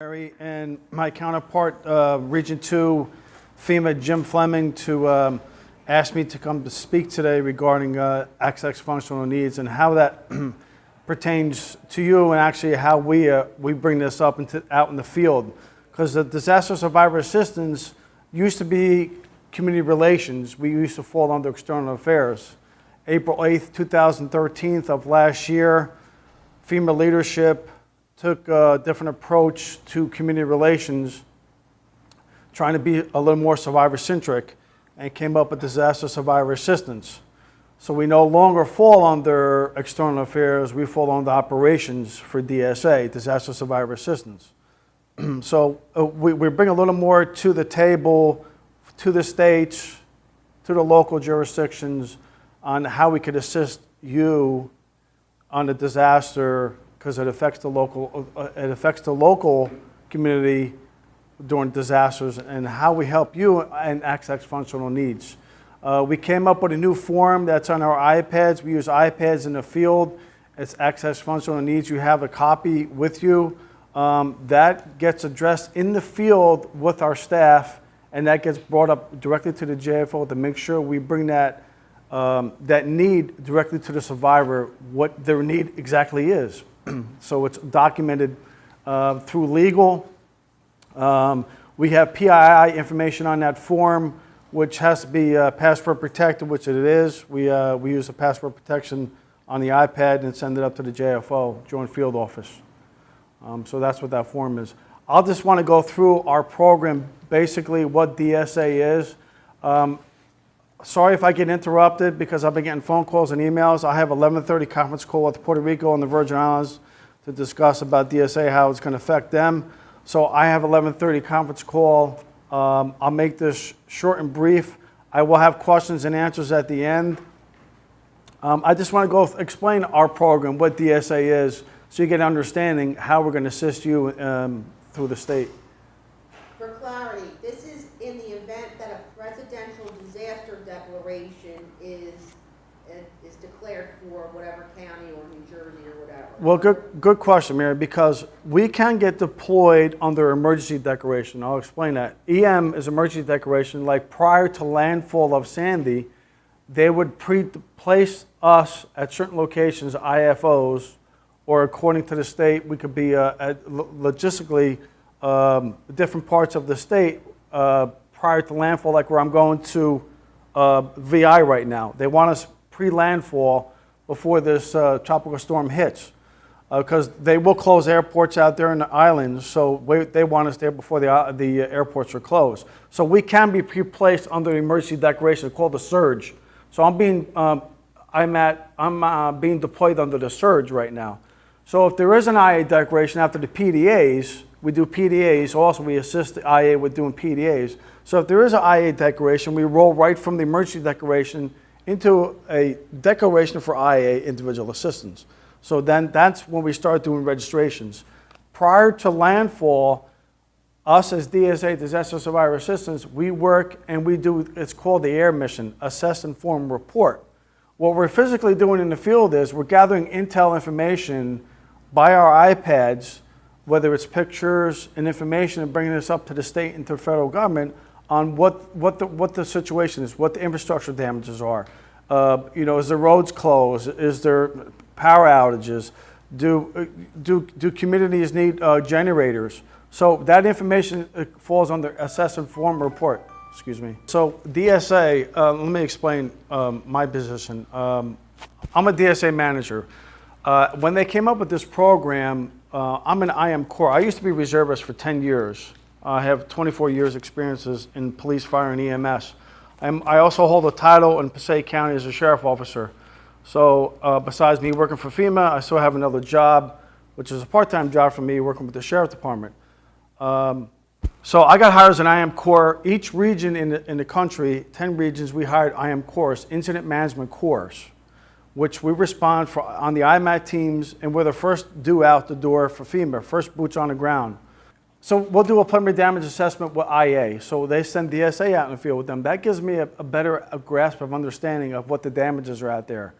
And my counterpart, Region 2, FEMA, Jim Fleming, to ask me to come to speak today regarding access functional needs and how that pertains to you and actually how we bring this up out in the field. Because the disaster survivor assistance used to be community relations. We used to fall under external affairs. April 8th, 2013 of last year, FEMA leadership took a different approach to community relations, trying to be a little more survivor-centric, and came up with disaster survivor assistance. So we no longer fall under external affairs, we fall under operations for DSA, disaster survivor assistance. So we bring a little more to the table, to the states, to the local jurisdictions, on how we could assist you on the disaster, because it affects the local community during disasters, and how we help you and access functional needs. We came up with a new form that's on our iPads. We use iPads in the field. It's access functional needs. You have a copy with you. That gets addressed in the field with our staff, and that gets brought up directly to the JFO to make sure we bring that need directly to the survivor, what their need exactly is. So it's documented through legal. We have PII information on that form, which has to be password protected, which it is. We use the password protection on the iPad and send it up to the JFO, Joint Field Office. So that's what that form is. I'll just want to go through our program, basically what DSA is. Sorry if I get interrupted because I've been getting phone calls and emails. I have 11:30 conference call with Puerto Rico and the Virgin Islands to discuss about DSA, how it's going to affect them. So I have 11:30 conference call. I'll make this short and brief. I will have questions and answers at the end. I just want to go explain our program, what DSA is, so you get an understanding how we're going to assist you through the state. For clarity, this is in the event that a presidential disaster declaration is declared for whatever county or New Jersey or whatever. Well, good question, Mary, because we can get deployed under emergency declaration. I'll explain that. EM is emergency declaration. Like prior to landfall of Sandy, they would place us at certain locations, IFOs, or according to the state, we could be logistically different parts of the state prior to landfall, like where I'm going to VI right now. They want us pre-landfall before this tropical storm hits, because they will close airports out there in the islands, so they want us there before the airports are closed. So we can be pre-placed under the emergency declaration called the surge. So I'm being deployed under the surge right now. So if there is an IA declaration after the PDAs, we do PDAs. Also, we assist the IA with doing PDAs. So if there is an IA declaration, we roll right from the emergency declaration into a declaration for IA individual assistance. So then that's when we start doing registrations. Prior to landfall, us as DSA, Disaster Survivor Assistance, we work and we do, it's called the AIR mission, Assess, Inform, Report. What we're physically doing in the field is we're gathering intel information by our iPads, whether it's pictures and information, and bringing this up to the state and to the federal government on what the situation is, what the infrastructure damages are. Is the roads closed? Is there power outages? Do communities need generators? So that information falls under Assess, Inform, Report. Excuse me. So DSA, let me explain my position. I'm a DSA manager. When they came up with this program, I'm an IM Corps. I used to be reservist for 10 years. I have 24 years experiences in police, fire, and EMS. I also hold a title in Passaic County as a sheriff officer. So besides me working for FEMA, I still have another job, which is a part-time job for me, working with the sheriff department. So I got hired as an IM Corps. Each region in the country, 10 regions, we hired IM Corps, Incident Management Corps, which we respond for on the IMAT teams, and we're the first due out the door for FEMA, first boots on the ground. So we'll do a preliminary damage assessment with IA. So they send DSA out in the field with them. That gives me a better grasp of understanding of what the damages are out there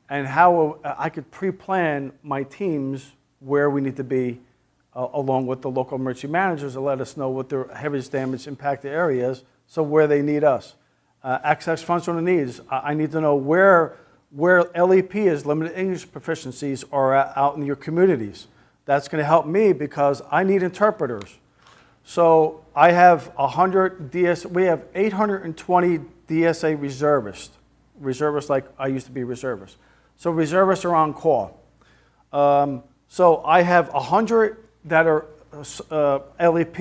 and how I could pre-plan my teams where we need to be along with the local emergency managers to let us know what their heaviest damage impacted area is, so where they need us. Access functional needs, I need to know where LEP is, limited English proficiencies, are out in your communities. That's going to help me because I need interpreters. So I have 100 we have 820 DSA reservists like I used to be reservists. So reservists are on call. So I have 100 that are LEP.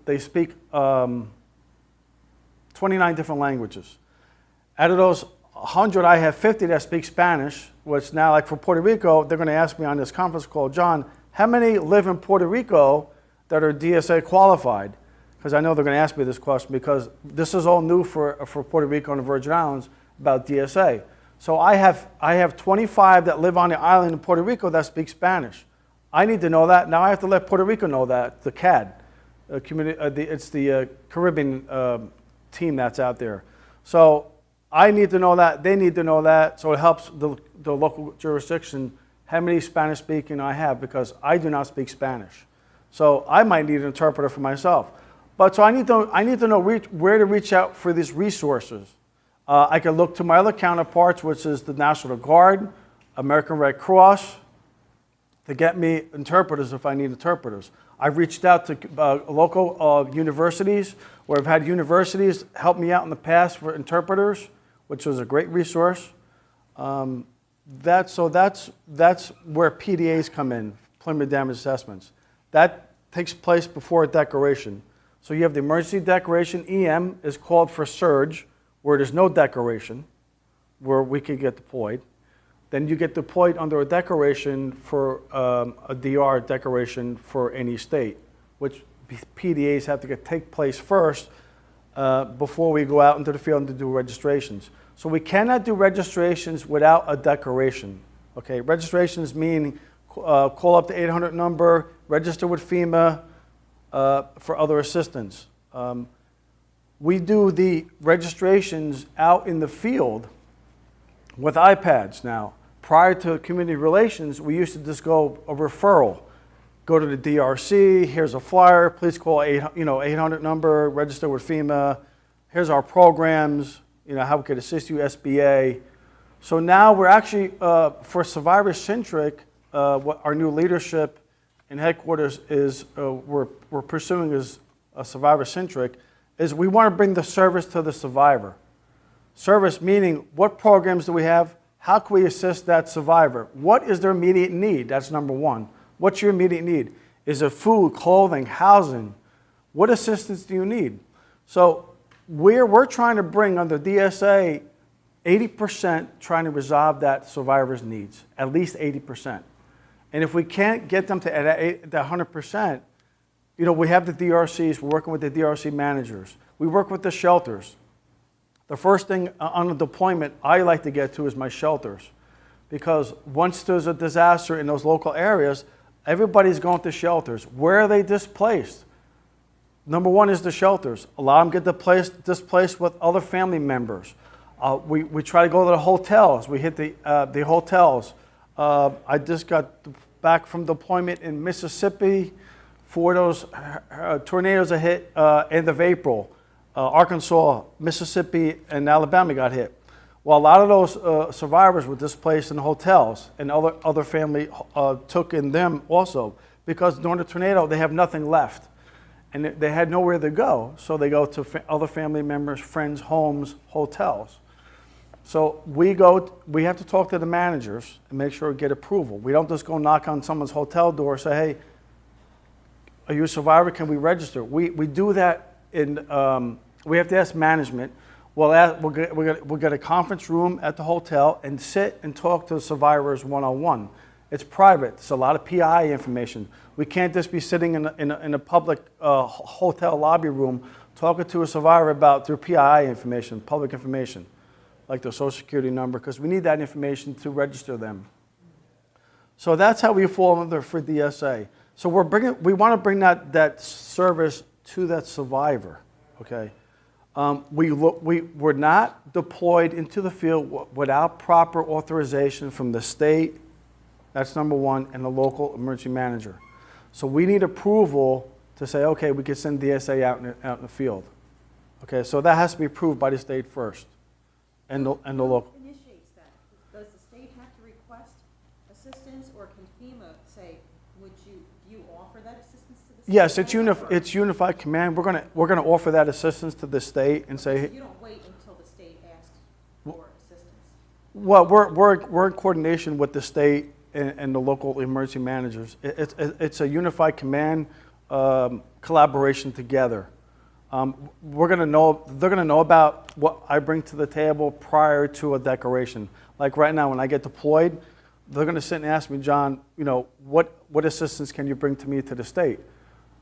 They speak 29 different languages. Out of those 100, I have 50 that speak Spanish, which now, like for Puerto Rico, they're going to ask me on this conference call, John, how many live in Puerto Rico that are DSA qualified? Because I know they're going to ask me this question because this is all new for Puerto Rico and the Virgin Islands about DSA. So I have 25 that live on the island in Puerto Rico that speak Spanish. I need to know that. Now I have to let Puerto Rico know that, the CAD, it's the Caribbean team that's out there. So I need to know that, they need to know that, so it helps the local jurisdiction how many Spanish speaking I have, because I do not speak Spanish. So I might need an interpreter for myself. But so I need to know where to reach out for these resources. I can look to my other counterparts, which is the National Guard, American Red Cross, to get me interpreters if I need interpreters. I've reached out to local universities, where I've had universities help me out in the past for interpreters, which was a great resource. That's where PDAs come in, preliminary damage assessments. That takes place before a declaration. So you have the emergency declaration. EM is called for surge, where there's no declaration, where we could get deployed. Then you get deployed under a declaration for a DR declaration for any state, which PDAs have to take place first before we go out into the field to do registrations. So we cannot do registrations without a declaration. Okay, registrations mean call up the 800 number, register with FEMA for other assistance. We do the registrations out in the field with iPads now. Prior to community relations, we used to just go a referral. Go to the DRC, here's a flyer, please call 800 number, register with FEMA, here's our programs, how we could assist you, SBA. So now we're actually, for survivor-centric, what our new leadership and headquarters is, we're pursuing as a survivor-centric, is we want to bring the service to the survivor. Service meaning, what programs do we have? How can we assist that survivor? What is their immediate need? That's number one. What's your immediate need? Is it food, clothing, housing? What assistance do you need? So we're trying to bring under DSA 80% trying to resolve that survivor's needs, at least 80%. And if we can't get them to that 100%, we have the DRCs, we're working with the DRC managers. We work with the shelters. The first thing on a deployment I like to get to is my shelters. Because once there's a disaster in those local areas, everybody's going to shelters. Where are they displaced? Number one is the shelters. A lot of them get displaced with other family members. We try to go to the hotels. We hit the hotels. I just got back from deployment in Mississippi for those tornadoes that hit end of April. Arkansas, Mississippi, and Alabama got hit. Well, a lot of those survivors were displaced in hotels, and other family took in them also, because during the tornado they have nothing left, and they had nowhere to go, so they go to other family members, friends' homes, hotels. So we have to talk to the managers and make sure we get approval. We don't just go knock on someone's hotel door and say, hey, are you a survivor? Can we register? We do that we have to ask management. We'll get a conference room at the hotel and sit and talk to the survivors one-on-one. It's private. It's a lot of PI information. We can't just be sitting in a public hotel lobby room talking to a survivor about their PI information, public information, like their social security number, because we need that information to register them. So that's how we fall under for DSA. So we want to bring that service to that survivor, okay? We're not deployed into the field without proper authorization from the state, that's number one, and the local emergency manager. So we need approval to say, okay, we can send DSA out in the field. Okay, so that has to be approved by the state first, and the local. Who initiates that? Does the state have to request assistance, or can FEMA say, do you offer that assistance to the state? Yes, Or- it's unified command. We're gonna offer that assistance to the state and say, You don't wait until the state asks for assistance. well, we're in coordination with the state and the local emergency managers. It's a unified command collaboration together. They're gonna know about what I bring to the table prior to a declaration. Like right now, when I get deployed, they're gonna sit and ask me, John, what assistance can you bring to me to the state?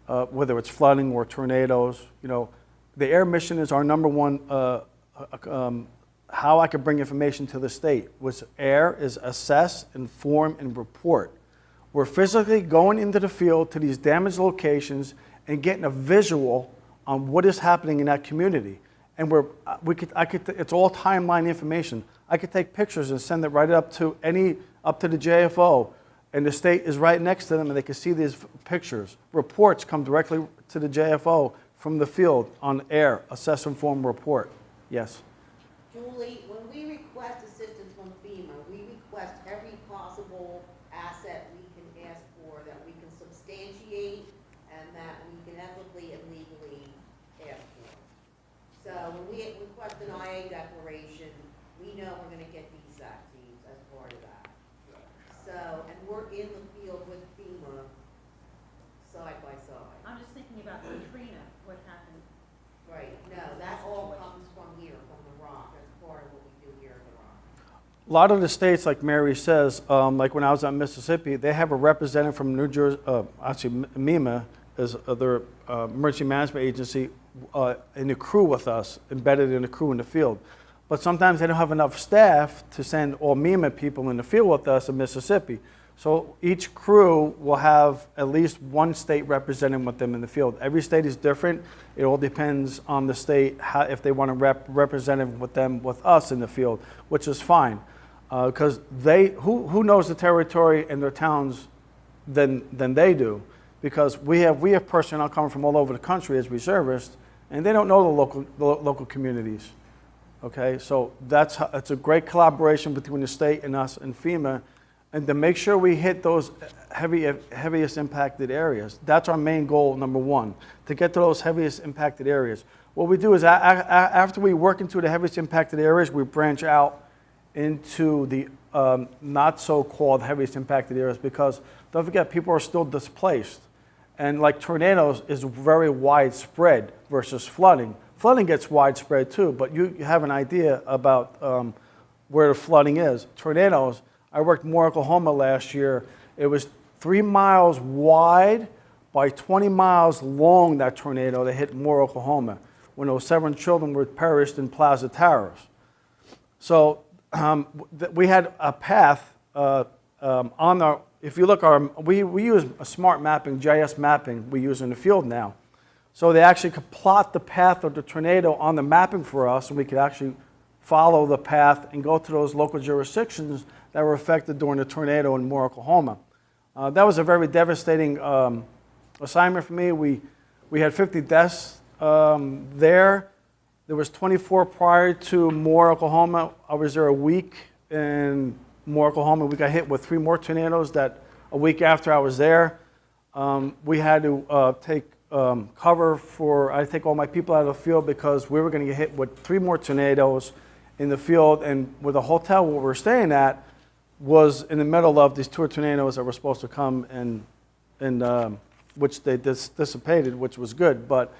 Whether it's flooding or tornadoes, the air mission is our number one, how I can bring information to the state. Which air is assess, inform, and report. We're physically going into the field to these damaged locations and getting a visual on what is happening in that community. And it's all timeline information. I could take pictures and send it right up to the JFO, and the state is right next to them, and they can see these pictures. Reports come directly to the JFO from the field on air, assess, inform, report. Yes. Julie, when we request assistance from FEMA, we request every possible asset we can ask for that we can substantiate and that we can ethically and legally ask for. So when we request an IA declaration, we know we're gonna get these vaccines as part of that. So, and we're in the field with FEMA side by side. I'm just thinking about Katrina, what happened. Right, no, that all comes from here, from the Rock, that's part of what we do here in the Rock. A lot of the states, like Mary says, like when I was out in Mississippi, they have a representative from New Jersey, actually MEMA is their emergency management agency, in the crew with us, embedded in the crew in the field. But sometimes they don't have enough staff to send all MEMA people in the field with us in Mississippi. So each crew will have at least one state representative with them in the field. Every state is different. It all depends on the state, if they want a representative with them, with us in the field, which is fine. Because who knows the territory and their towns than they do? Because we have personnel coming from all over the country as reservists, and they don't know the local communities. Okay, so it's a great collaboration between the state and us and FEMA, and to make sure we hit those heaviest impacted areas. That's our main goal, number one, to get to those heaviest impacted areas. What we do is after we work into the heaviest impacted areas, we branch out into the not so-called heaviest impacted areas, because don't forget, people are still displaced. And like tornadoes is very widespread versus flooding. Flooding gets widespread too, but you have an idea about where the flooding is. Tornadoes, I worked in Moore, Oklahoma last year. It was 3 miles wide by 20 miles long, that tornado that hit Moore, Oklahoma, when those 7 children were perished in Plaza Towers. So we had a path on our, if you look, we use a smart mapping, GIS mapping we use in the field now. So they actually could plot the path of the tornado on the mapping for us, and we could actually follow the path and go to those local jurisdictions that were affected during the tornado in Moore, Oklahoma. That was a very devastating assignment for me. We had 50 deaths there. There was 24 prior to Moore, Oklahoma. I was there a week in Moore, Oklahoma. We got hit with 3 more tornadoes that a week after I was there. We had to take cover for, I take all my people out of the field because we were going to get hit with 3 more tornadoes in the field, and with the hotel where we were staying at was in the middle of these 2 tornadoes that were supposed to come, and which they dissipated, which was good. But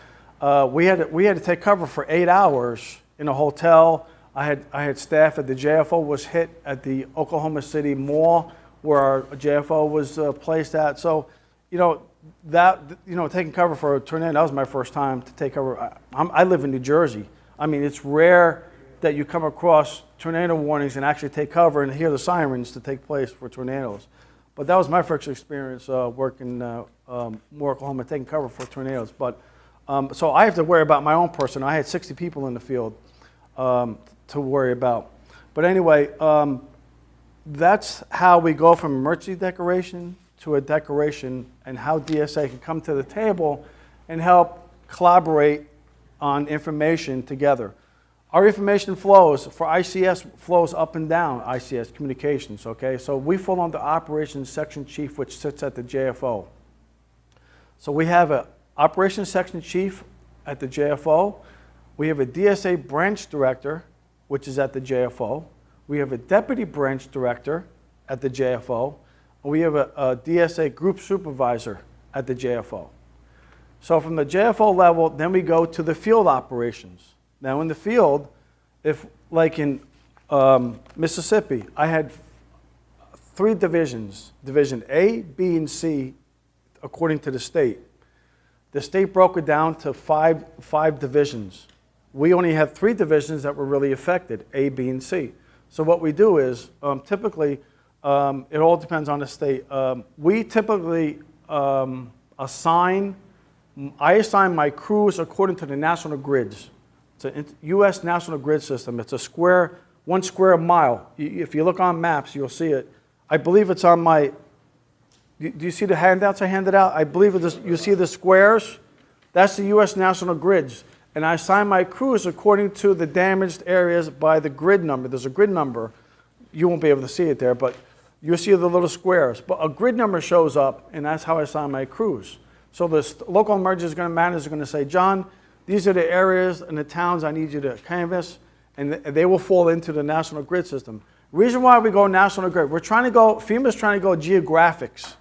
we had to take cover for 8 hours in a hotel. I had staff at the JFO was hit at the Oklahoma City Mall where our JFO was placed at. So, taking cover for a tornado, that was my first time to take cover. I live in New Jersey. I mean, it's rare that you come across tornado warnings and actually take cover and hear the sirens to take place for tornadoes. But that was my first experience working Moore, Oklahoma, taking cover for tornadoes. But so I have to worry about my own person. I had 60 people in the field to worry about. But anyway, that's how we go from emergency declaration to a declaration and how DSA can come to the table and help collaborate on information together. Our information flows for ICS flows up and down ICS communications, okay? So we fall under Operations Section Chief, which sits at the JFO. So we have an Operations Section Chief at the JFO. We have a DSA Branch Director, which is at the JFO. We have a Deputy Branch Director at the JFO. And we have a DSA Group Supervisor at the JFO. So from the JFO level, then we go to the field operations. Now in the field, if like in Mississippi, I had 3 divisions, Division A, B, and C, according to the state. The state broke it down to five divisions. We only had 3 divisions that were really affected, A, B, and C. So what we do is, typically, it all depends on the state. We typically I assign my crews according to the national grids. It's a U.S. national grid system. It's a 1 square mile. If you look on maps, you'll see it. I believe it's on my, do you see the handouts I handed out? I believe you see the squares? That's the U.S. national grids. And I assign my crews according to the damaged areas by the grid number. There's a grid number. You won't be able to see it there, but you'll see the little squares. But a grid number shows up, and that's how I assign my crews. So the local emergency manager is going to say, John, these are the areas and the towns I need you to canvass, and they will fall into the national grid system. Reason why we go national grid, FEMA's trying to go geographics.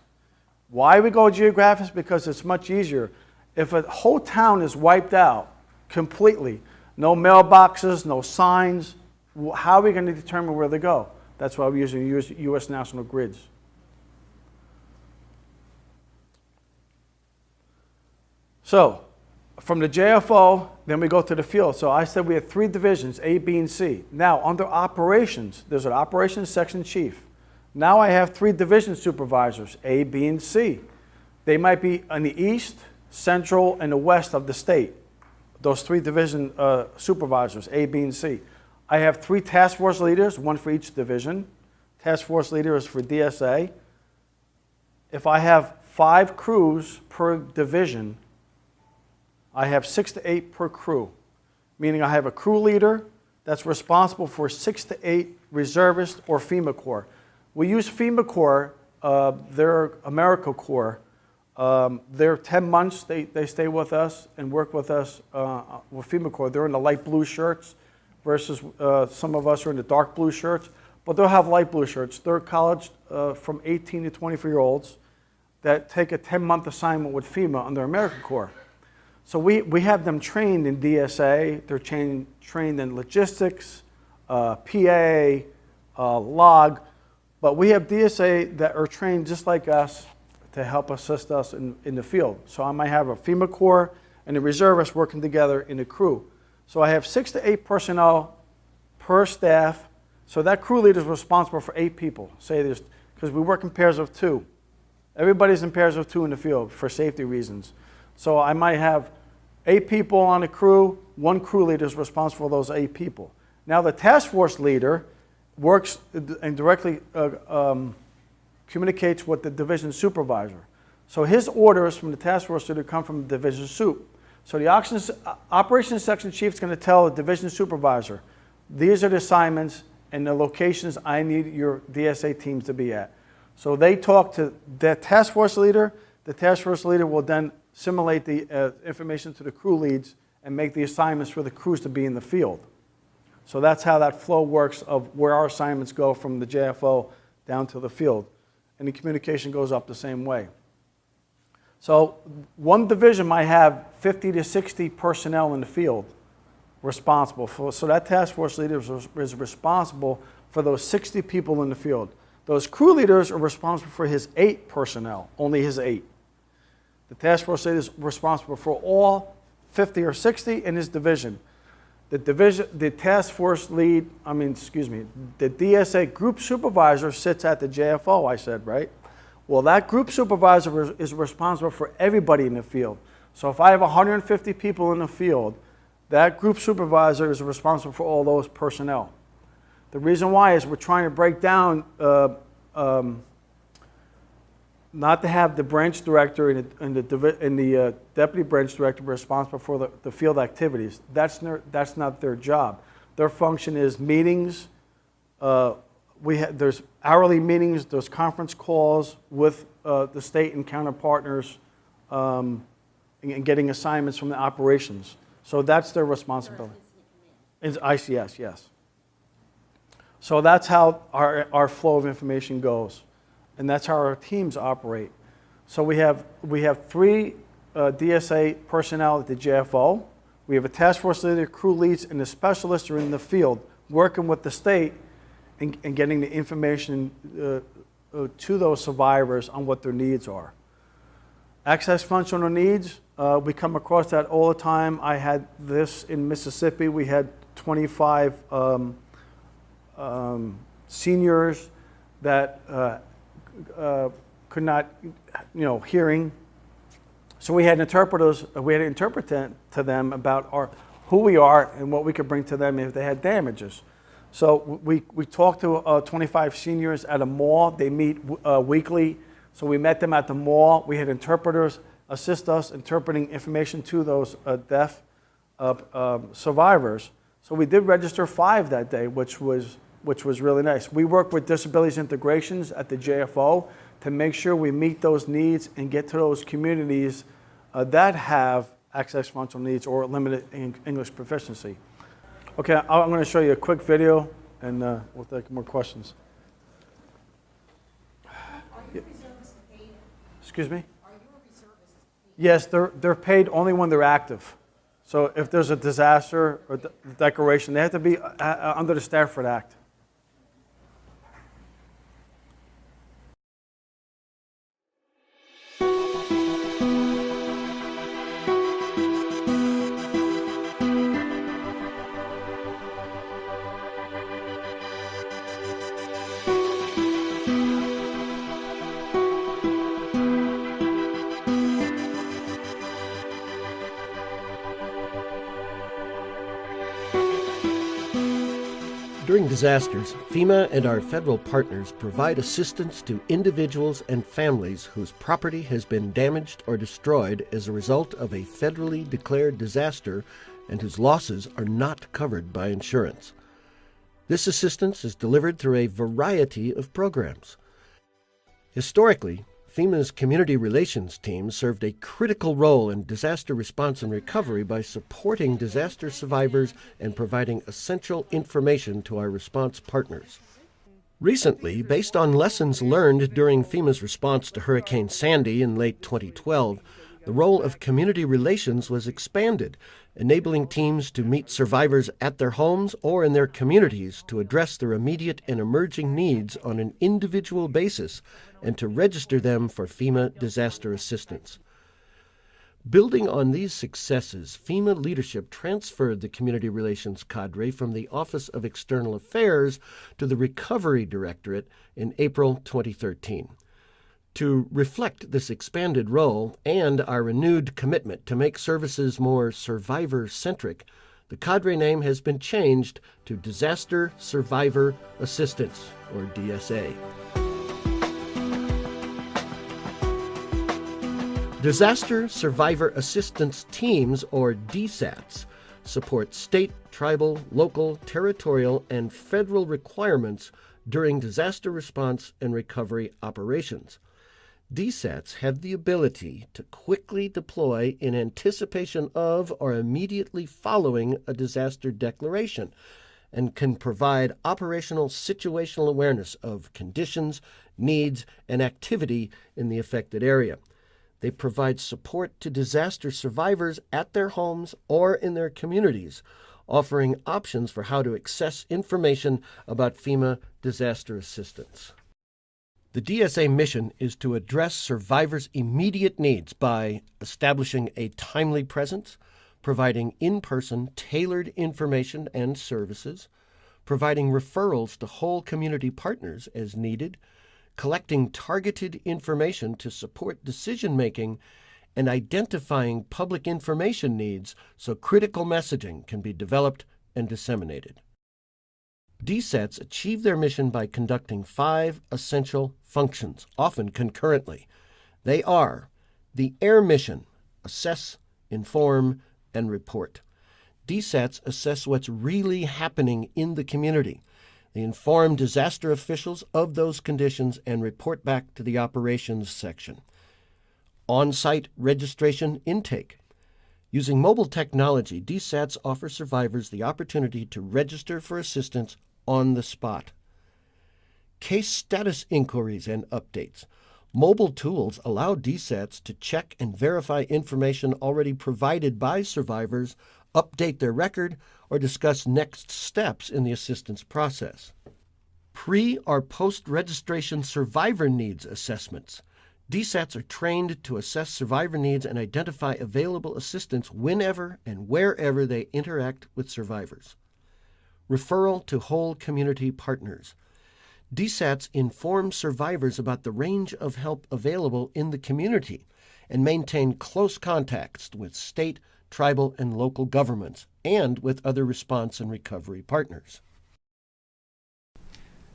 Why we go geographics? Because it's much easier. If a whole town is wiped out completely, no mailboxes, no signs, how are we going to determine where they go? That's why we use U.S. national grids. So, from the JFO, then we go to the field. So I said we had 3 divisions, A, B, and C. Now, under operations, there's an operations section chief. Now I have 3 division supervisors, A, B, and C. They might be in the east, central, and the west of the state. Those 3 division supervisors, A, B, and C. I have 3 task force leaders, 1 for each division. Task force leader is for DSA. If I have 5 crews per division, I have 6 to 8 per crew, meaning I have a crew leader that's responsible for 6 to 8 reservists or FEMA Corps. We use FEMA Corps, they're AmeriCorps. They're 10 months, they stay with us and work with us with FEMA Corps. They're in the light blue shirts versus some of us are in the dark blue shirts, but they'll have light blue shirts. They're college from 18 to 24-year-olds that take a 10-month assignment with FEMA under AmeriCorps. So we have them trained in DSA, they're trained in logistics, PA, log, but we have DSA that are trained just like us to help assist us in the field. So I might have a FEMA Corps and a reservist working together in a crew. So I have 6 to 8 personnel per staff, so that crew leader is responsible for 8 people. Say there's, because we work in pairs of 2. Everybody's in pairs of 2 in the field for safety reasons. So I might have 8 people on a crew, 1 crew leader is responsible for those 8 people. Now the task force leader works and directly communicates with the division supervisor. So his orders from the task force leader come from the division soup. So the operations section chief is going to tell the division supervisor, these are the assignments and the locations I need your DSA teams to be at. So they talk to the task force leader. The task force leader will then simulate the information to the crew leads and make the assignments for the crews to be in the field. So that's how that flow works of where our assignments go from the JFO down to the field. And the communication goes up the same way. So one division might have 50 to 60 personnel in the field responsible for. So that task force leader is responsible for those 60 people in the field. Those crew leaders are responsible for his 8 personnel, only his 8. The task force leader is responsible for all 50 or 60 in his division. The task force lead, the DSA group supervisor sits at the JFO, I said, right? Well, that group supervisor is responsible for everybody in the field. So if I have 150 people in the field, that group supervisor is responsible for all those personnel. The reason why is we're trying to break down not to have the branch director and the deputy branch director responsible for the field activities. That's not their job. Their function is meetings. There's hourly meetings, there's conference calls with the state and counter partners, and getting assignments from the operations. So that's their responsibility. It's ICS, yes. So that's how our flow of information goes, and that's how our teams operate. So we have 3 DSA personnel at the JFO. We have a task force leader, crew leads, and the specialists are in the field working with the state and getting the information to those survivors on what their needs are. Access functional needs, we come across that all the time. I had this in Mississippi. We had 25 seniors that could not, hearing. So we had interpreters. We had to interpret to them about who we are and what we could bring to them if they had damages. So we talked to 25 seniors at a mall. They meet weekly. So we met them at the mall. We had interpreters assist us interpreting information to those deaf survivors. So we did register 5 that day, which was really nice. We work with disabilities integrations at the JFO to make sure we meet those needs and get to those communities that have access functional needs or limited English proficiency. Okay, I'm going to show you a quick video, and we'll take more questions. Are your reservists paid? Excuse me? Are your reservists paid? Yes, they're paid only when they're active. So if there's a disaster or declaration, they have to be under the Stafford Act. During disasters, FEMA and our federal partners provide assistance to individuals and families whose property has been damaged or destroyed as a result of a federally declared disaster and whose losses are not covered by insurance. This assistance is delivered through a variety of programs. Historically, FEMA's community relations team served a critical role in disaster response and recovery by supporting disaster survivors and providing essential information to our response partners. Recently, based on lessons learned during FEMA's response to Hurricane Sandy in late 2012, the role of community relations was expanded, enabling teams to meet survivors at their homes or in their communities to address their immediate and emerging needs on an individual basis and to register them for FEMA disaster assistance. Building on these successes, FEMA leadership transferred the community relations cadre from the Office of External Affairs to the Recovery Directorate in April 2013. To reflect this expanded role and our renewed commitment to make services more survivor-centric, the cadre name has been changed to Disaster Survivor Assistance, or DSA. Disaster Survivor Assistance Teams, or DSATs, support state, tribal, local, territorial, and federal requirements during disaster response and recovery operations. DSATs have the ability to quickly deploy in anticipation of or immediately following a disaster declaration and can provide operational situational awareness of conditions, needs, and activity in the affected area. They provide support to disaster survivors at their homes or in their communities, offering options for how to access information about FEMA disaster assistance. The DSA mission is to address survivors' immediate needs by establishing a timely presence, providing in-person tailored information and services, providing referrals to whole community partners as needed, collecting targeted information to support decision-making, and identifying public information needs so critical messaging can be developed and disseminated. DSATs achieve their mission by conducting 5 essential functions, often concurrently. They are the air mission: assess, inform, and report. DSATs assess what's really happening in the community. They inform disaster officials of those conditions and report back to the operations section. On-site registration intake. Using mobile technology, DSATs offer survivors the opportunity to register for assistance on the spot. Case status inquiries and updates. Mobile tools allow DSATs to check and verify information already provided by survivors, update their record, or discuss next steps in the assistance process. Pre- or post-registration survivor needs assessments. DSATs are trained to assess survivor needs and identify available assistance whenever and wherever they interact with survivors. Referral to whole community partners. DSATs inform survivors about the range of help available in the community and maintain close contacts with state, tribal, and local governments and with other response and recovery partners.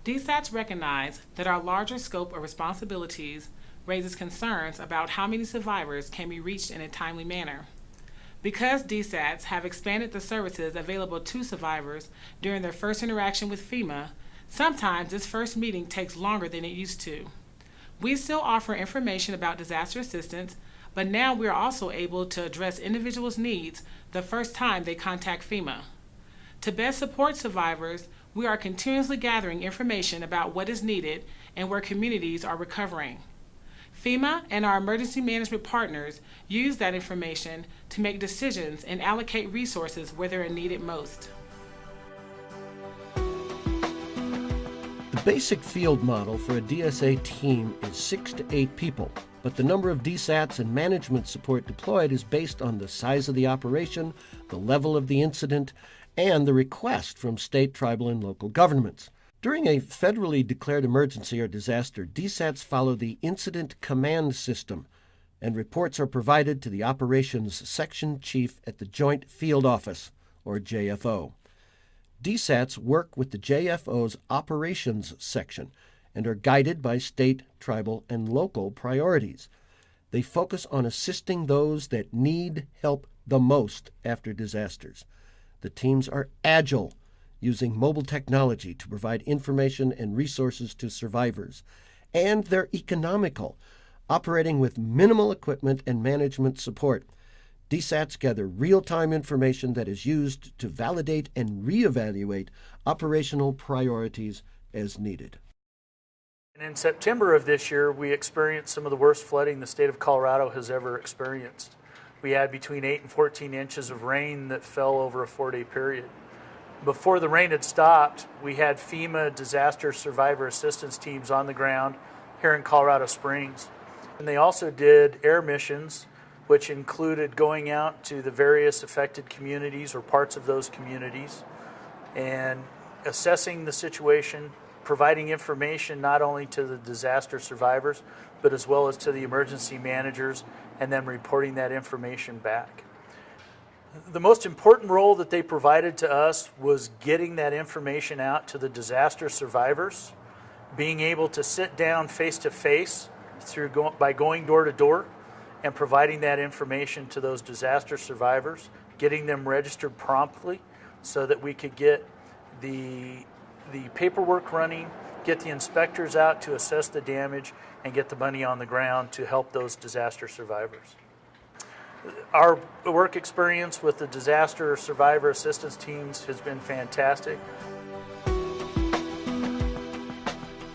DSATs recognize that our larger scope of responsibilities raises concerns about how many survivors can be reached in a timely manner. Because DSATs have expanded the services available to survivors during their first interaction with FEMA, sometimes this first meeting takes longer than it used to. We still offer information about disaster assistance, but now we are also able to address individuals' needs the first time they contact FEMA. To best support survivors, we are continuously gathering information about what is needed and where communities are recovering. FEMA and our emergency management partners use that information to make decisions and allocate resources where they are needed most. The basic field model for a DSA team is 6 to 8 people, but the number of DSATs and management support deployed is based on the size of the operation, the level of the incident, and the request from state, tribal, and local governments. During a federally declared emergency or disaster, DSATs follow the Incident Command System, and reports are provided to the Operations Section Chief at the Joint Field Office, or JFO. DSATs work with the JFO's Operations Section and are guided by state, tribal, and local priorities. They focus on assisting those that need help the most after disasters. The teams are agile, using mobile technology to provide information and resources to survivors. And they're economical, operating with minimal equipment and management support. DSATs gather real-time information that is used to validate and reevaluate operational priorities as needed. And in September of this year, we experienced some of the worst flooding the state of Colorado has ever experienced. We had between 8 and 14 inches of rain that fell over a 4-day period. Before the rain had stopped, we had FEMA disaster survivor assistance teams on the ground here in Colorado Springs. And they also did air missions, which included going out to the various affected communities or parts of those communities and assessing the situation, providing information not only to the disaster survivors, but as well as to the emergency managers, and then reporting that information back. The most important role that they provided to us was getting that information out to the disaster survivors, being able to sit down face to face by going door to door and providing that information to those disaster survivors, getting them registered promptly so that we could get the paperwork running, get the inspectors out to assess the damage, and get the money on the ground to help those disaster survivors. Our work experience with the disaster survivor assistance teams has been fantastic.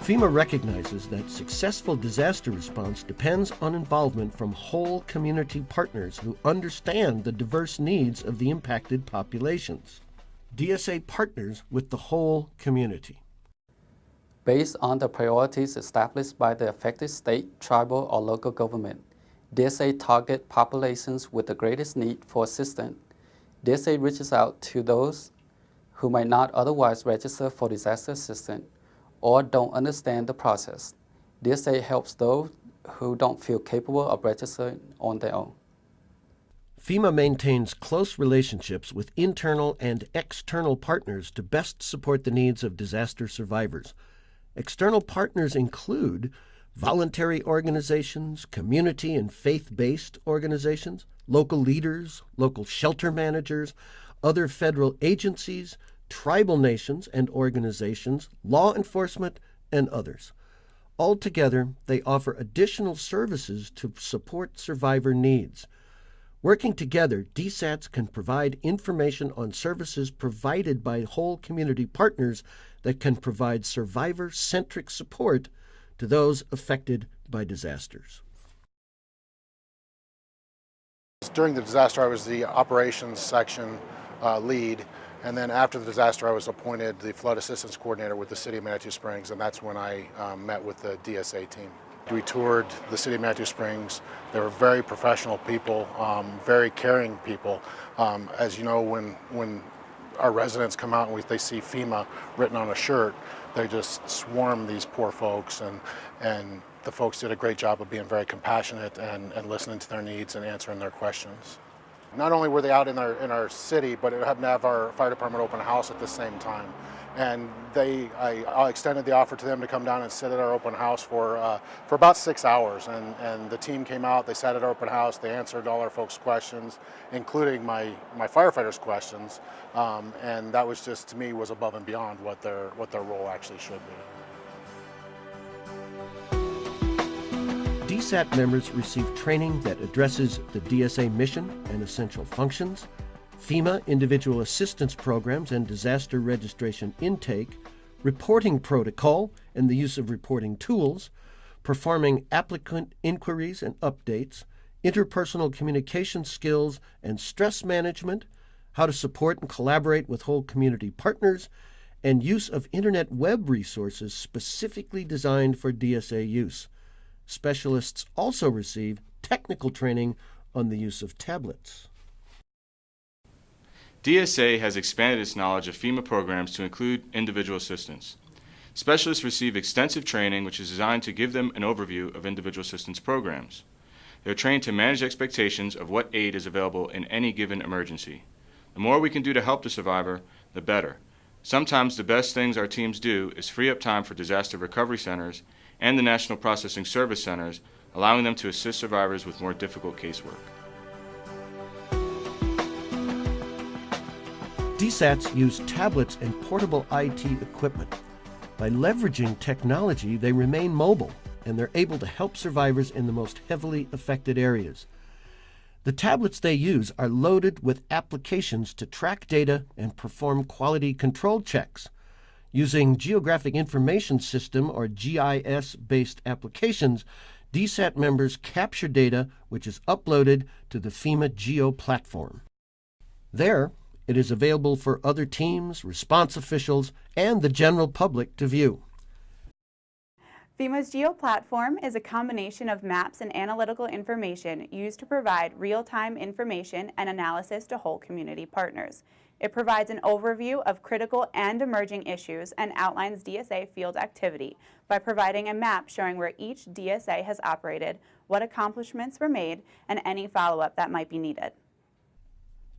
FEMA recognizes that successful disaster response depends on involvement from whole community partners who understand the diverse needs of the impacted populations. DSA partners with the whole community. Based on the priorities established by the affected state, tribal, or local government, DSA target populations with the greatest need for assistance. DSA reaches out to those who might not otherwise register for disaster assistance or don't understand the process. DSA helps those who don't feel capable of registering on their own. FEMA maintains close relationships with internal and external partners to best support the needs of disaster survivors. External partners include voluntary organizations, community and faith-based organizations, local leaders, local shelter managers, other federal agencies, tribal nations and organizations, law enforcement, and others. Altogether, they offer additional services to support survivor needs. Working together, DSATs can provide information on services provided by whole community partners that can provide survivor-centric support to those affected by disasters. During the disaster, I was the operations section lead, and then after the disaster, I was appointed the flood assistance coordinator with the city of Manitou Springs, and that's when I met with the DSA team. We toured the city of Manitou Springs. They were very professional people, very caring people. As you know, when our residents come out and they see FEMA written on a shirt, they just swarm these poor folks, and the folks did a great job of being very compassionate and listening to their needs and answering their questions. Not only were they out in our city, but it happened to have our fire department open house at the same time. And I extended the offer to them to come down and sit at our open house for about 6 hours. And the team came out, they sat at our open house, they answered all our folks' questions, including my firefighters' questions. And that was just, to me, was above and beyond what their role actually should be. DSAT members receive training that addresses the DSA mission and essential functions, FEMA individual assistance programs and disaster registration intake, reporting protocol and the use of reporting tools, performing applicant inquiries and updates, interpersonal communication skills and stress management, how to support and collaborate with whole community partners, and use of internet web resources specifically designed for DSA use. Specialists also receive technical training on the use of tablets. DSA has expanded its knowledge of FEMA programs to include individual assistance. Specialists receive extensive training which is designed to give them an overview of individual assistance programs. They are trained to manage expectations of what aid is available in any given emergency. The more we can do to help the survivor, the better. Sometimes the best things our teams do is free up time for disaster recovery centers and the National Processing Service Centers, allowing them to assist survivors with more difficult casework. DSATs use tablets and portable IT equipment. By leveraging technology, they remain mobile, and they're able to help survivors in the most heavily affected areas. The tablets they use are loaded with applications to track data and perform quality control checks. Using Geographic Information System, or GIS-based applications, DSAT members capture data which is uploaded to the FEMA Geo platform. There, it is available for other teams, response officials, and the general public to view. FEMA's Geo platform is a combination of maps and analytical information used to provide real-time information and analysis to whole community partners. It provides an overview of critical and emerging issues and outlines DSA field activity by providing a map showing where each DSA has operated, what accomplishments were made, and any follow-up that might be needed.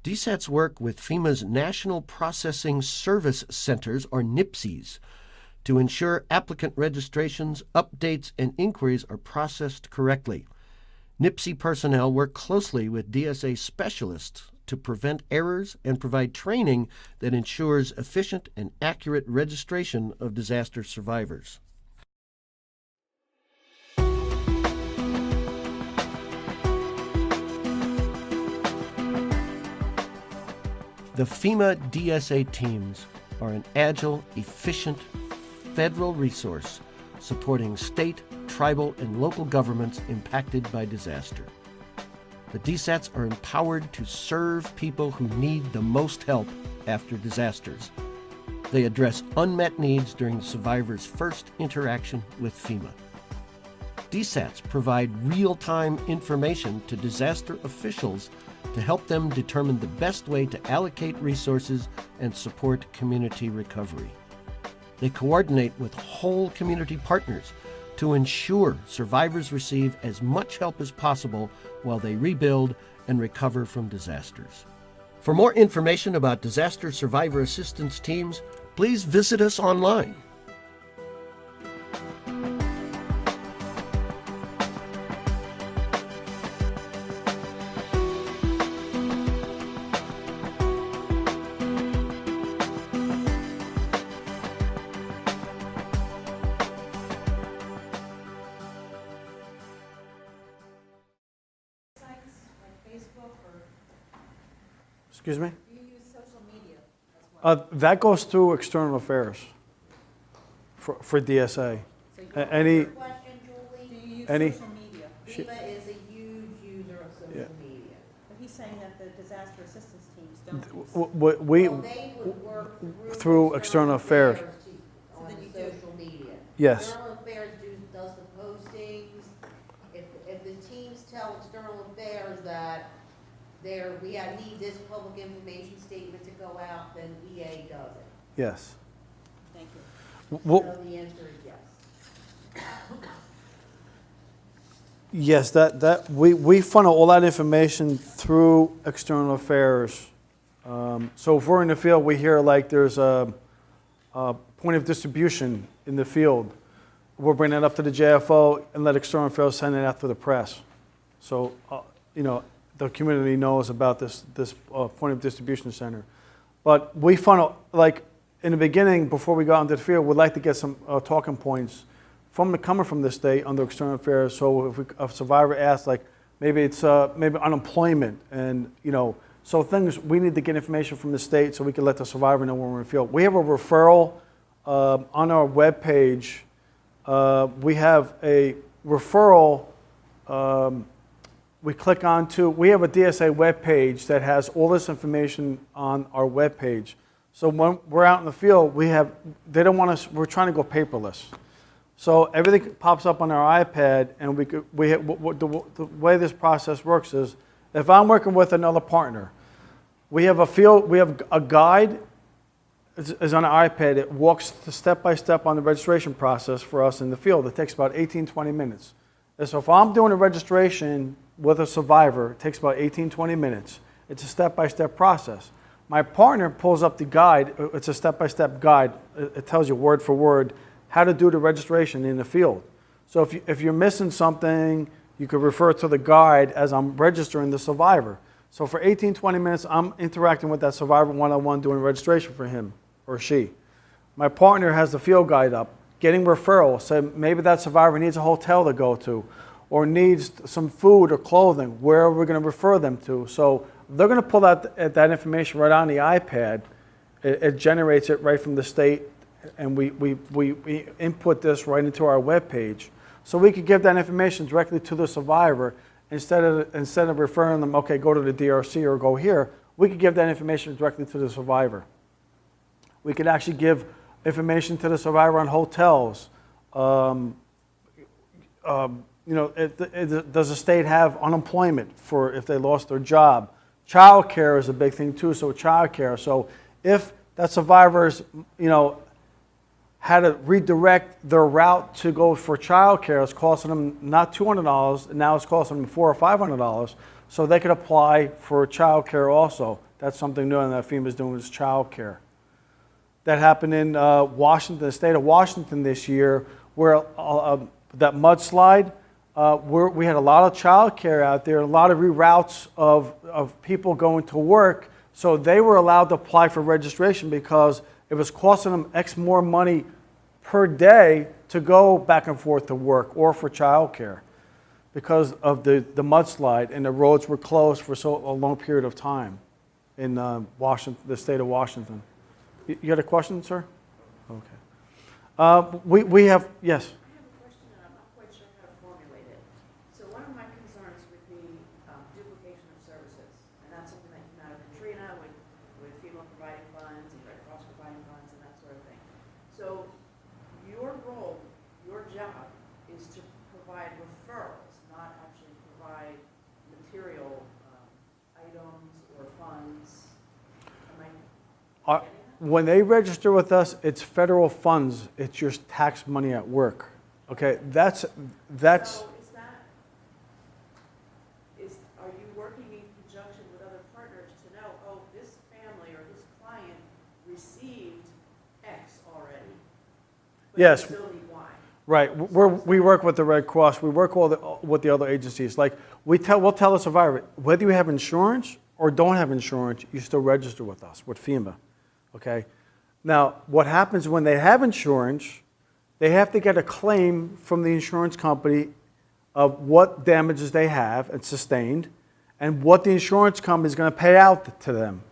DSATs work with FEMA's National Processing Service Centers, or NPSCs, to ensure applicant registrations, updates, and inquiries are processed correctly. NPSC personnel work closely with DSA specialists to prevent errors and provide training that ensures efficient and accurate registration of disaster survivors. The FEMA DSA teams are an agile, efficient federal resource supporting state, tribal, and local governments impacted by disaster. The DSATs are empowered to serve people who need the most help after disasters. They address unmet needs during the survivor's first interaction with FEMA. DSATs provide real-time information to disaster officials to help them determine the best way to allocate resources and support community recovery. They coordinate with whole community partners to ensure survivors receive as much help as possible while they rebuild and recover from disasters. For more information about disaster survivor assistance teams, please visit us online. Sites like Facebook or Excuse me? do you use social media as well? That goes through external affairs for DSA. So you Any, Question, Julie? Do you use any- social media? FEMA is a huge user of social Yeah. media. But he's saying that the disaster assistance teams don't use. we, Well, they would work through external affairs. So On then you do. social media. Yes. External affairs does the postings. If the teams tell external affairs that need this public information statement to go out, then EA does it. yes. Thank you. Well, So the answer is yes. yes, we funnel all that information through external affairs. So if we're in the field, we hear like there's a point of distribution in the field. We'll bring that up to the JFO and let external affairs send it out to the press. So, the community knows about this point of distribution center. But we funnel, like in the beginning, before we go out into the field, we'd like to get some talking points coming from the state under external affairs. So if a survivor asks, like maybe it's maybe unemployment, and so things we need to get information from the state so we can let the survivor know when we're in the field. We have a referral on our webpage. We have a referral. We click onto. We have a DSA webpage that has all this information on our webpage. So when we're out in the field, they don't want us. We're trying to go paperless. So everything pops up on our iPad, and the way this process works is, if I'm working with another partner, we have a guide is on our iPad. It walks step by step on the registration process for us in the field. It takes about 18-20 minutes. And so if I'm doing a registration with a survivor, it takes about 18-20 minutes. It's a step-by-step process. My partner pulls up the guide. It's a step-by-step guide. It tells you word for word how to do the registration in the field. So if you're missing something, you could refer to the guide as I'm registering the survivor. So for 18-20 minutes, I'm interacting with that survivor one-on-one, doing registration for him or she. My partner has the field guide up, getting referrals. So maybe that survivor needs a hotel to go to, or needs some food or clothing. Where are we going to refer them to? So they're going to pull that information right on the iPad. It generates it right from the state, and we input this right into our webpage. So we could give that information directly to the survivor instead of referring them, okay, go to the DRC or go here. We could give that information directly to the survivor. We could actually give information to the survivor on hotels. Does the state have unemployment for if they lost their job? Child care is a big thing too, so child care. So if that survivor's, had to redirect their route to go for child care, it's costing them not $200, and now it's costing them $400 or $500, so they could apply for child care also. That's something new that FEMA is doing, is child care. That happened in Washington, the state of Washington this year, where that mudslide, we had a lot of child care out there, a lot of reroutes of people going to work, so they were allowed to apply for registration because it was costing them X more money per day to go back and forth to work or for child care because of the mudslide, and the roads were closed for a long period of time in Washington, the state of Washington. You had a question, sir? Okay. We have, yes. I have a question, and I'm not quite sure how to formulate it. So one of my concerns would be duplication of services, and that's something that came out of Katrina with FEMA providing funds and Red Cross providing funds and that sort of thing. So your role, your job, is to provide referrals, not actually provide material items or funds. Am I getting that? When they register with us, it's federal funds. It's your tax money at work. Okay, that's. So are you working in Yes. Facility-wide. Right, we work with the Red Cross, we work with the other agencies. Like, we'll tell the survivor, whether you have insurance or don't have insurance, you still register with us, with FEMA, okay? Now, what happens when they have insurance, they have to get a claim from the insurance company of what damages they have and sustained, and what the insurance company is going to pay out to them.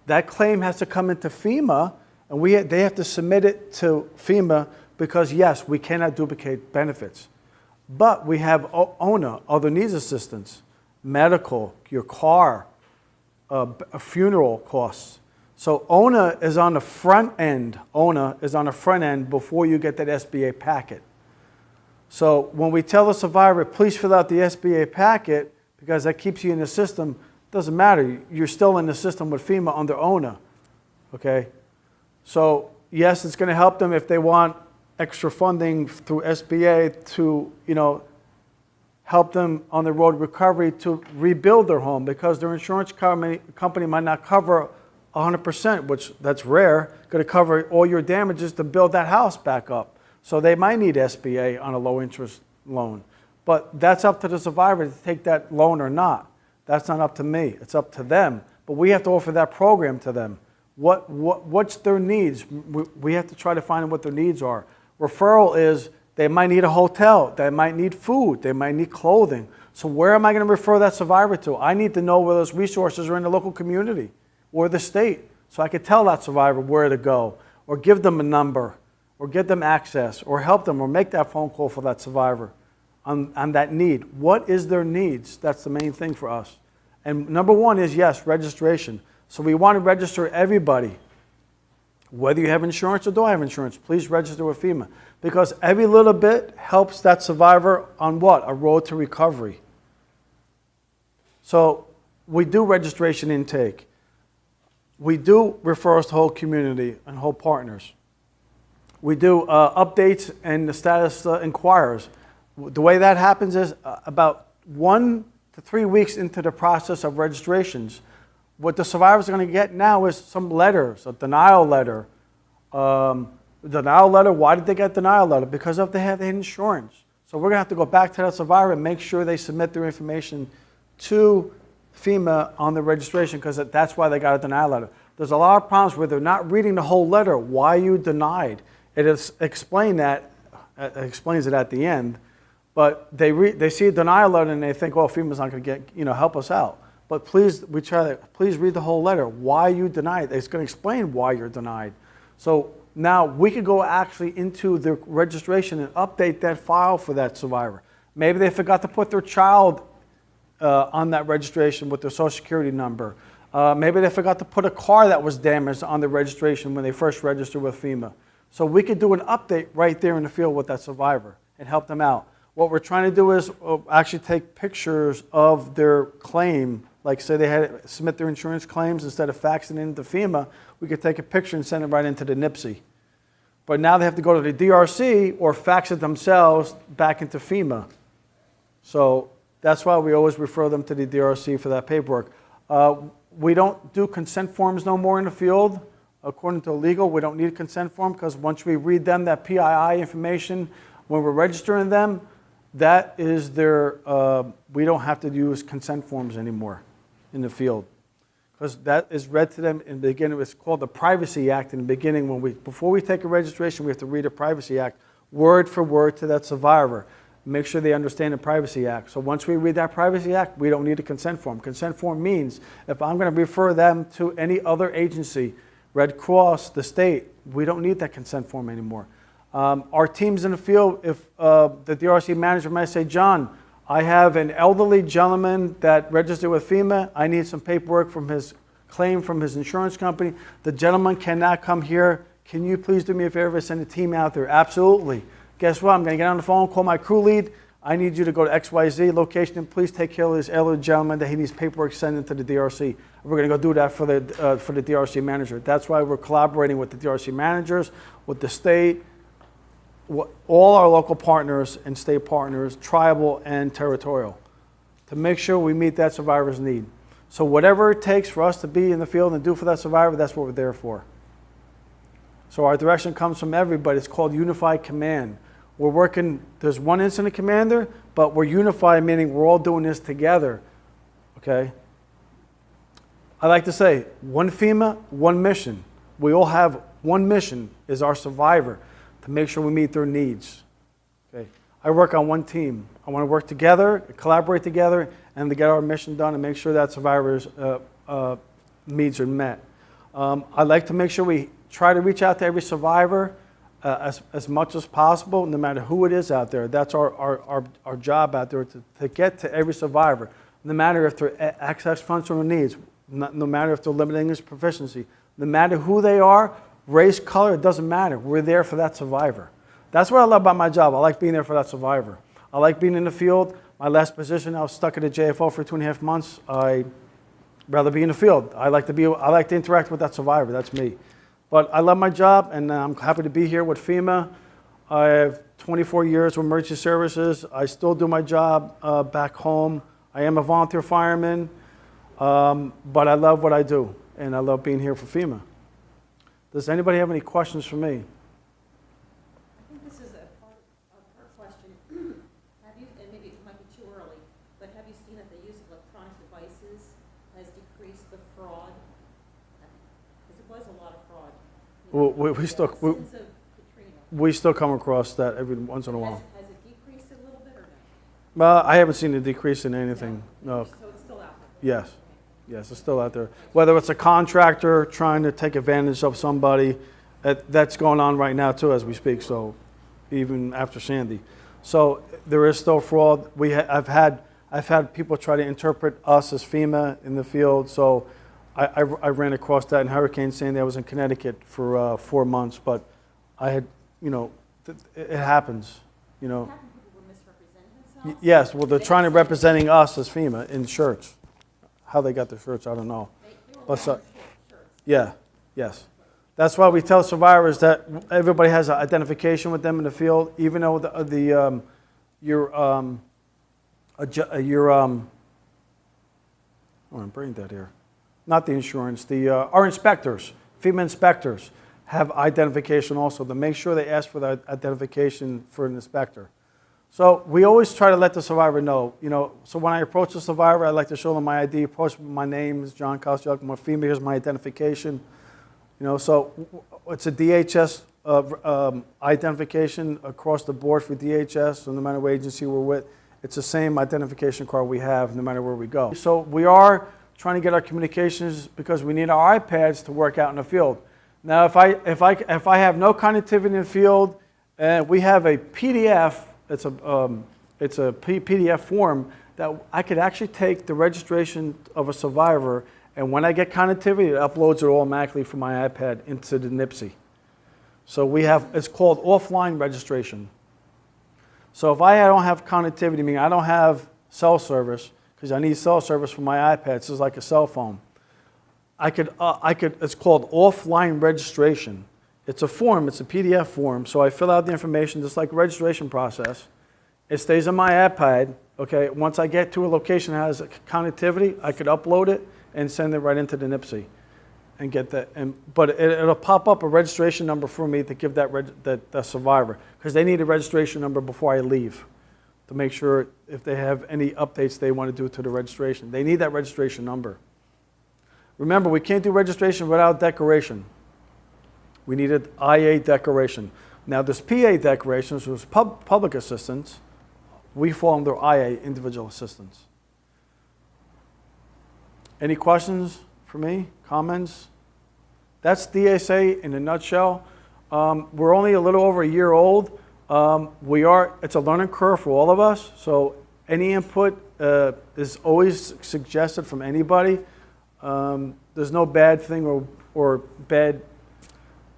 That claim has to come into FEMA, and they have to submit it to FEMA because, yes, we cannot duplicate benefits. But we have ONA, other needs assistance, medical, your car, funeral costs. So ONA is on the front end. ONA is on the front end before you get that SBA packet. So when we tell the survivor, please fill out the SBA packet, because that keeps you in the system, doesn't matter. You're still in the system with FEMA under ONA, okay? So yes, it's going to help them if they want extra funding through SBA to, help them on the road recovery to rebuild their home, because their insurance company might not cover 100%, which that's rare, going to cover all your damages to build that house back up. So they might need SBA on a low interest loan. But that's up to the survivor to take that loan or not. That's not up to me. It's up to them. But we have to offer that program to them. What's their needs? We have to try to find out what their needs are. Referral is they might need a hotel. They might need food. They might need clothing. So where am I going to refer that survivor to? I need to know where those resources are in the local community or the state, so I could tell that survivor where to go, or give them a number, or get them access, or help them, or make that phone call for that survivor on that need. What is their needs? That's the main thing for us. And number one is, yes, registration. So we want to register everybody. Whether you have insurance or don't have insurance, please register with FEMA. Because every little bit helps that survivor on what? A road to recovery. So we do registration intake. We do referrals to whole community and whole partners. We do updates and the status inquirers. The way that happens is about 1 to 3 weeks into the process of registrations, what the survivors are going to get now is some letters, a denial letter. Denial letter, why did they get denial letter? Because they have the insurance. So we're going to have to go back to that survivor and make sure they submit their information to FEMA on the registration, because that's why they got a denial letter. There's a lot of problems where they're not reading the whole letter. Why you denied? It is explains it at the end, but they see a denial letter and they think, well, FEMA's not going to help us out. But please read the whole letter. Why you denied? It's going to explain why you're denied. So now we could go actually into the registration and update that file for that survivor. Maybe they forgot to put their child on that registration with their social security number. Maybe they forgot to put a car that was damaged on the registration when they first registered with FEMA. So we could do an update right there in the field with that survivor and help them out. What we're trying to do is actually take pictures of their claim. Like, say they had to submit their insurance claims, instead of faxing it into FEMA, we could take a picture and send it right into the NPSI. But now they have to go to the DRC or fax it themselves back into FEMA. So that's why we always refer them to the DRC for that paperwork. We don't do consent forms no more in the field. According to legal, we don't need a consent form, because once we read them, that PII information, when we're registering them, that is their, we don't have to use consent forms anymore in the field, because that is read to them in the beginning. It's called the Privacy Act in the beginning. Before we take a registration, we have to read the Privacy Act word for word to that survivor. Make sure they understand the Privacy Act. So once we read that Privacy Act, we don't need a consent form. Consent form means if I'm going to refer them to any other agency, Red Cross, the state, we don't need that consent form anymore. Our teams in the field, if the DRC manager might say, John, I have an elderly gentleman that registered with FEMA. I need some paperwork from his claim from his insurance company. The gentleman cannot come here. Can you please do me a favor and send a team out there? Absolutely. Guess what? I'm going to get on the phone, call my crew lead. I need you to go to XYZ location and please take care of this elderly gentleman that he needs paperwork sent into the DRC. We're going to go do that for the DRC manager. That's why we're collaborating with the DRC managers, with the state, all our local partners and state partners, tribal and territorial, to make sure we meet that survivor's need. So whatever it takes for us to be in the field and do for that survivor, that's what we're there for. So our direction comes from everybody. It's called unified command. We're working, there's one incident commander, but we're unified, meaning we're all doing this together, okay? I like to say, one FEMA, one mission. We all have one mission, is our survivor, to make sure we meet their needs, okay? I work on one team. I want to work together, collaborate together, and to get our mission done and make sure that survivors' needs are met. I like to make sure we try to reach out to every survivor as much as possible, no matter who it is out there. That's our job out there, to get to every survivor, no matter if they're access functional needs, no matter if they're limited English proficiency, no matter who they are, race, color, it doesn't matter. We're there for that survivor. That's what I love about my job. I like being there for that survivor. I like being in the field. My last position, I was stuck at a JFO for 2.5 months. I'd rather be in the field. I like to interact with that survivor. That's me. But I love my job, and I'm happy to be here with FEMA. I have 24 years with emergency services. I still do my job back home. I am a volunteer fireman, but I love what I do, and I love being here for FEMA. Does anybody have any questions for me? I think this is a part of her question. Have you, and maybe it might be too early, but have you seen that the use of electronic devices has decreased the fraud? Because it was a lot of fraud. We still come across that every once in a while. Has it decreased a little bit or no? Well, I haven't seen a decrease in anything. No. So it's still out there? Yes. Yes, it's still out there. Whether it's a contractor trying to take advantage of somebody, that's going on right now too as we speak, so even after Sandy. So there is still fraud. I've had people try to interpret us as FEMA in the field, so I ran across that in Hurricane Sandy. I was in Connecticut for 4 months, but I had, it happens, People were misrepresenting themselves? Yes, well, they're trying to representing us as FEMA in shirts. How they got their shirts, I don't know. But yes. That's why we tell survivors that everybody has an identification with them in the field, even though I'm brain dead here. Not the insurance, our inspectors, FEMA inspectors have identification also to make sure they ask for the identification for an inspector. So we always try to let the survivor know, so when I approach the survivor, I like to show them my ID, approach them, my name is John Kosciolek, I'm a FEMA, here's my identification. So it's a DHS identification across the board for DHS, so no matter what agency we're with, it's the same identification card we have no matter where we go. So we are trying to get our communications because we need our iPads to work out in the field. Now, if I have no connectivity in the field, and we have a PDF, it's a PDF form that I could actually take the registration of a survivor, and when I get connectivity, it uploads it automatically from my iPad into the NIPSI. So it's called offline registration. So if I don't have connectivity, meaning I don't have cell service, because I need cell service for my iPad, so it's like a cell phone. It's called offline registration. It's a form, it's a PDF form, so I fill out the information just like a registration process. It stays on my iPad, okay? Once I get to a location that has connectivity, I could upload it and send it right into the NIPSI and get that. But it'll pop up a registration number for me to give that survivor, because they need a registration number before I leave to make sure if they have any updates they want to do to the registration. They need that registration number. Remember, we can't do registration without declaration. We needed IA declaration. Now, this PA declaration, which was public assistance, we fall under IA, individual assistance. Any questions for me? Comments? That's DSA in a nutshell. We're only a little over a year old. It's a learning curve for all of us, so any input is always suggested from anybody. There's no bad thing or bad.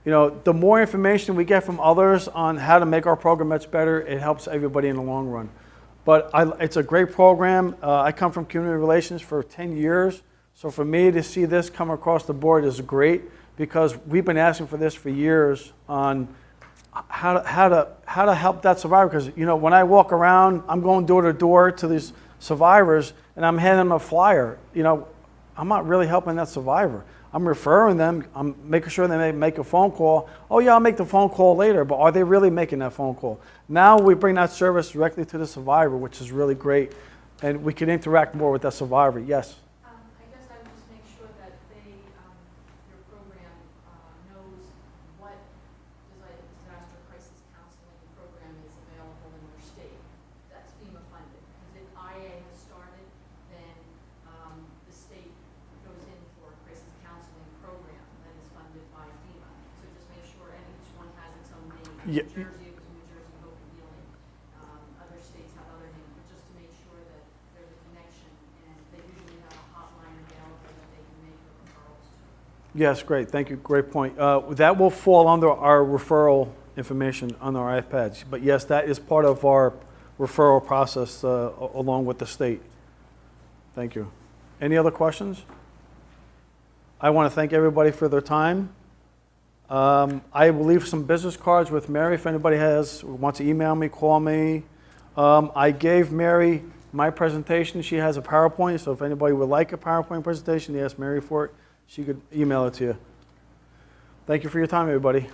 The more information we get from others on how to make our program much better, it helps everybody in the long run. But it's a great program. I come from community relations for 10 years, so for me to see this come across the board is great, because we've been asking for this for years on how to help that survivor. Because when I walk around, I'm going door to door to these survivors, and I'm handing them a flyer. I'm not really helping that survivor. I'm referring them, I'm making sure they make a phone call. Oh yeah, I'll make the phone call later, but are they really making that phone call? Now we bring that service directly to the survivor, which is really great, and we can interact more with that survivor. Yes? I guess I would just make sure that they, your program knows what disaster crisis counseling program is available in their state. That's FEMA funded. Because if IA has started, then the state goes in for a crisis counseling program that is funded by FEMA. So just make sure, and each one has its own name. Yeah. New Jersey was New Jersey Hope and Healing. Other states have other names, but just to make sure that there's a connection, and they usually have a hotline available that they can make referrals to. Yes, great. Thank you. Great point. That will fall under our referral information on our iPads. But yes, that is part of our referral process along with the state. Thank you. Any other questions? I want to thank everybody for their time. I will leave some business cards with Mary if anybody wants to email me, call me. I gave Mary my presentation. She has a PowerPoint, so if anybody would like a PowerPoint presentation, they ask Mary for it. She could email it to you. Thank you for your time, everybody.